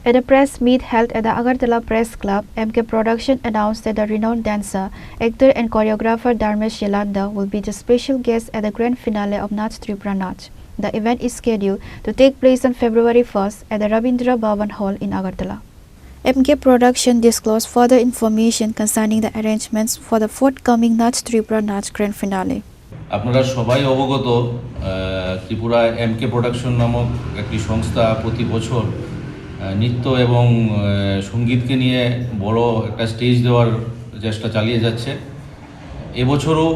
At a press meet held at the Agartala Press Club, MK Production announced that the renowned dancer, actor and choreographer Dharmesh Yelanda will be the special guest at the grand finale of Nach Tripura Nach. The event is scheduled to take place on February 1st at the Rabindra Bhavan Hall in Agartala. MK Production disclosed further information concerning the arrangements for the forthcoming Nach Tripura Nach grand finale. আপনারা সবাই অবগত ত্রিপুরায় এমকে production নামক একটি সংস্থা প্রতি বছর নৃত্য এবং সঙ্গীতকে নিয়ে বড় একটা স্টেজ দেওয়ার চেষ্টা চালিয়ে যাচ্ছে। এবছরও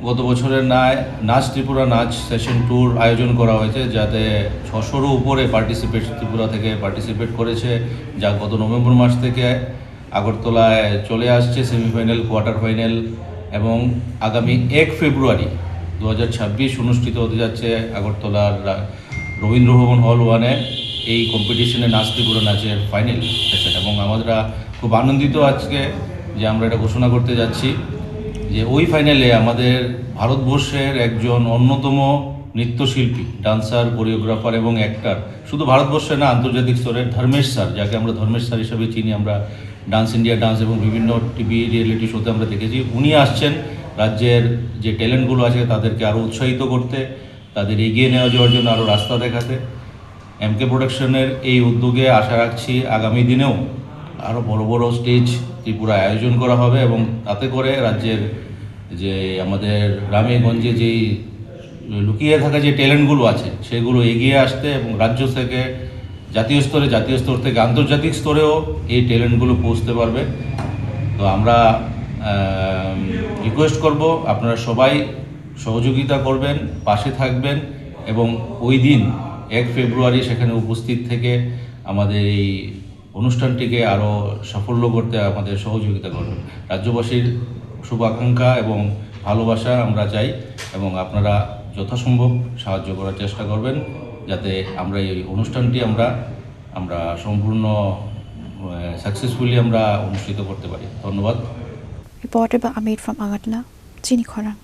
গত বছরের ন্যায় নাচ ত্রিপুরা নাচ সেশন ট্যুর আয়োজন করা হয়েছে, যাতে 600-রও উপরে ত্রিপুরা থেকে পার্টিসিপেট করেছে, যা গত নভেম্বর মাস থেকে আগরতলায় চলে আসছে সেমিফাইনাল, কোয়ার্টার ফাইনাল এবং আগামী 1 ফেব্রুয়ারি 2026 অনুষ্ঠিত হতে যাচ্ছে আগরতলার রবীন্দ্র ভবন হল 1-এ এই কম্পিটিশনে নাচ ত্রিপুরা নাচের ফাইনাল সেশন। এবং আমরা খুব আনন্দিত আজকে যে আমরা এটা ঘোষণা করতে যাচ্ছি যে ওই ফাইনালে আমাদের ভারতবর্ষের একজন অন্যতম নৃত্যশিল্পী, ডান্সার, কোরিওগ্রাফার এবং অ্যাক্টর, শুধু ভারতবর্ষে না আন্তর্জাতিক স্তরের ধর্মেশ স্যার, যাকে আমরা ধর্মেশ স্যার হিসেবে চিনি, আমরা ডান্স ইন্ডিয়া ডান্স এবং বিভিন্ন টিভি রিয়েলিটি শোতে আমরা দেখেছি। উনি আসছেন রাজ্যের যে ট্যালেন্টগুলো আছে তাদেরকে আরও উৎসাহিত করতে, তাদের এগিয়ে নেওয়া যাওয়ার জন্য আরও রাস্তা দেখাতে। এমকে প্রোডাকশনের এই উদ্যোগে আশা রাখছি আগামী দিনেও আরও বড় বড় স্টেজ ত্রিপুরায় আয়োজন করা হবে এবং তাতে করে রাজ্যের যে আমাদের গ্রামে গঞ্জে যেই লুকিয়ে থাকা যে ট্যালেন্টগুলো আছে সেগুলো এগিয়ে আসতে এবং রাজ্য থেকে জাতীয় স্তর থেকে আন্তর্জাতিক স্তরেও এই ট্যালেন্টগুলো পৌঁছতে পারবে। তো আমরা রিকোয়েস্ট করব আপনারা সবাই সহযোগিতা করবেন, পাশে থাকবেন এবং ওই দিন 1 ফেব্রুয়ারি সেখানে উপস্থিত থেকে আমাদের এই অনুষ্ঠানটিকে আরও সাফল্য করতে আমাদের সহযোগিতা করবেন। রাজ্যবাসীর শুভাকাঙ্ক্ষা এবং ভালোবাসা আমরা চাই এবং আপনারা যথাসম্ভব সাহায্য করার চেষ্টা করবেন, যাতে আমরা এই অনুষ্ঠানটি আমরা সম্পূর্ণ সাকসেসফুলি আমরা অনুষ্ঠিত করতে পারি। ধন্যবাদ। Reported by Amit from Agartala, Chini Khorang.